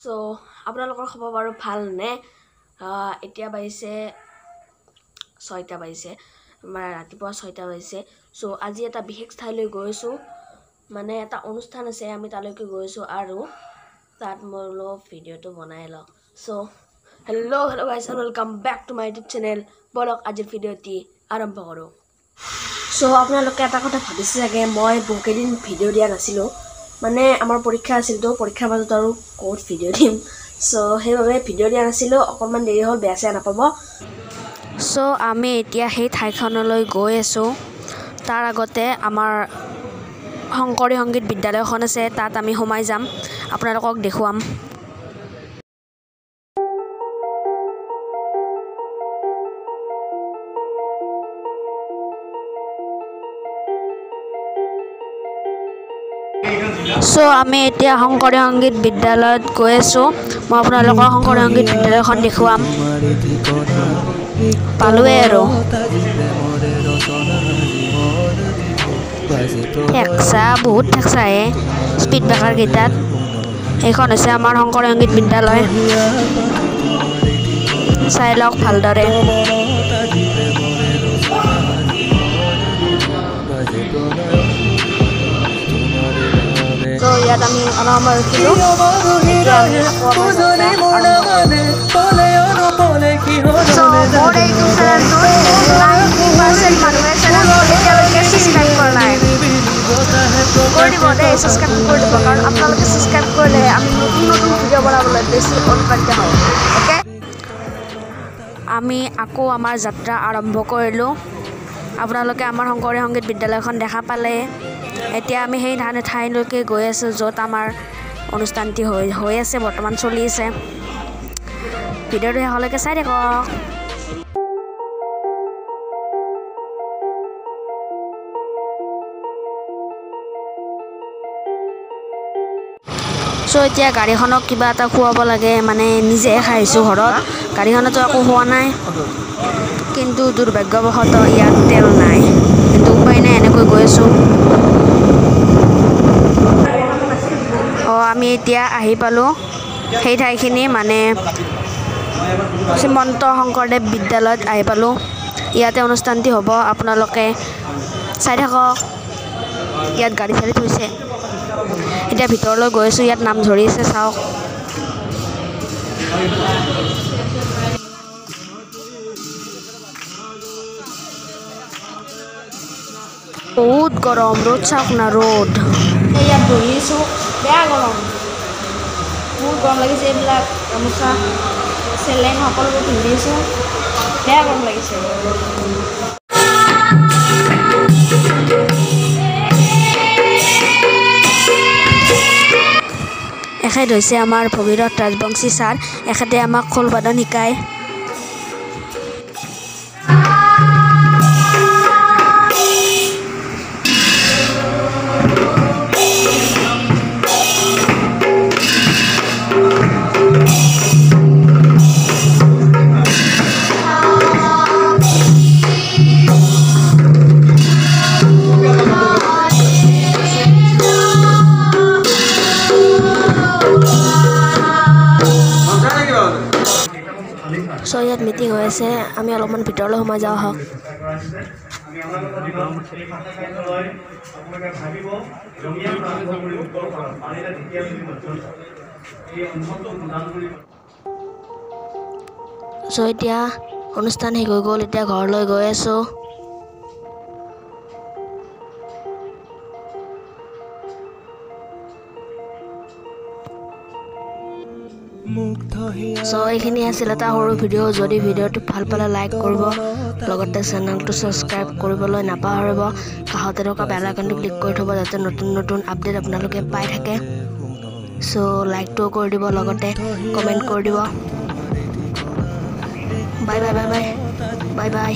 So আপোনালোকৰ খবৰ বাৰু ভাল নে? এতিয়া বাজিছে 6টা বাজিছে, আমাৰ ৰাতিপুৱা 6টা বাজিছে। সো আজি এটা বিশেষ ঠাইলৈ গৈছোঁ, মানে এটা অনুষ্ঠান আছে, আমি তালৈকে গৈছোঁ আৰু তাত মই অলপ ভিডিঅ'টো বনাই লওঁ। So hello' guys and welcome back to my YouTube channel. বলক আজিৰ ভিডিঅ'টি আৰম্ভ কৰোঁ। সো আপোনালোকে এটা কথা ভাবিছে চাগে, মই বহুকেইদিন ভিডিঅ' দিয়া নাছিলোঁ, মানে আমাৰ পৰীক্ষা আছিলতো, পৰীক্ষাৰ মাজত আৰু ক'ত ভিডিঅ' দিম। সো সেইবাবে ভিডিঅ' দিয়া নাছিলোঁ, অকণমান দেৰি হ'ল, বেয়া চেয়া নাপাব। সো আমি এতিয়া সেই ঠাইখনলৈ গৈ আছোঁ। তাৰ আগতে আমাৰ শংকৰী সংগীত বিদ্যালয়খন আছে, তাত আমি সোমাই যাম, আপোনালোকক দেখুৱাম। সো আমি এতিয়া শংকৰী সংগীত বিদ্যালয়ত গৈ আছোঁ। মই আপোনালোকৰ শংকৰী সংগীত বিদ্যালয়খন দেখুৱাম। পালোৱে আৰু ঠেকচা, বহুত ঠেকচাহে স্পীড ব্ৰেকাৰ কেইটাত। এইখন হৈছে আমাৰ শংকৰী সংগীত বিদ্যালয়, চাই লওক ভালদৰে। তো ইয়াত আমি অলপ ৰখিলোঁ। কাৰণ আপোনালোকে ছাবস্ক্ৰাইব কৰিলে আমি নতুন নতুন ভিডিঅ' বনাবলৈ বেছি অনুপ্ৰাণিত হওঁ। অ'কে, আমি আকৌ আমাৰ যাত্ৰা আৰম্ভ কৰিলোঁ। আপোনালোকে আমাৰ শংকৰী সংগীত বিদ্যালয়খন দেখা পালে। এতিয়া আমি সেই ঠাইলৈকে গৈ আছোঁ, য'ত আমাৰ অনুষ্ঠানটি হৈ আছে, বৰ্তমান চলি আছে। ভিডিঅ'টো শেষলৈকে চাই থাকক। চ' এতিয়া গাড়ীখনক কিবা এটা খুৱাব লাগে, মানে নিজেহে খাই আহিছোঁ ঘৰত, গাড়ীখনতো একো খোৱা নাই। কিন্তু দুৰ্ভাগ্যবশতঃ ইয়াত তেল নাই, কিন্তু উপায় নাই, এনেকৈ গৈ আছোঁ। আমি এতিয়া আহি পালোঁ সেই ঠাইখিনি, মানে শ্ৰীমন্ত শংকৰদেৱ বিদ্যালয়ত আহি পালোঁ। ইয়াতে অনুষ্ঠানটি হ'ব, আপোনালোকে চাই থাকক। ইয়াত গাড়ী চাড়ী থৈছে। এতিয়া ভিতৰলৈ গৈ আছোঁ, ইয়াত নাম ধৰি আছে, চাওক। বহুত গৰম, ৰ'দ চাওক না, ৰ'দ। ইয়াত বহি আছোঁ, বেয়া গৰম, বহুত গৰম লাগিছে। এইবিলাক গামোচা চেলেং সকলোবোৰ পিন্ধি আছোঁ, বেয়া গৰম লাগিছে। এখেত হৈছে আমাৰ ভগীৰথ ৰাজবংশী ছাৰ, এখেতে আমাক খোল বাদন শিকায়। চ' ইয়াত মিটিং হৈ আছে, আমি অলপমান ভিতৰলৈ সোমাই যাওঁ আহক। চ' এতিয়া অনুষ্ঠান শেষ হৈ গ'ল, এতিয়া ঘৰলৈ গৈ আছোঁ। চ' এইখিনি আছিল এটা সৰু ভিডিঅ'। যদি ভিডিঅ'টো ভাল পালে লাইক কৰিব, লগতে চেনেলটো ছাবস্ক্ৰাইব কৰিবলৈ নাপাহৰিব। কাষতে থকা বেল আইকনটো ক্লিক কৰি থ'ব, যাতে নতুন নতুন আপডেট আপোনালোকে পাই থাকে। চ' লাইকটোও কৰি দিব, লগতে কমেণ্ট কৰি দিব। Bye bye bye bye bye bye.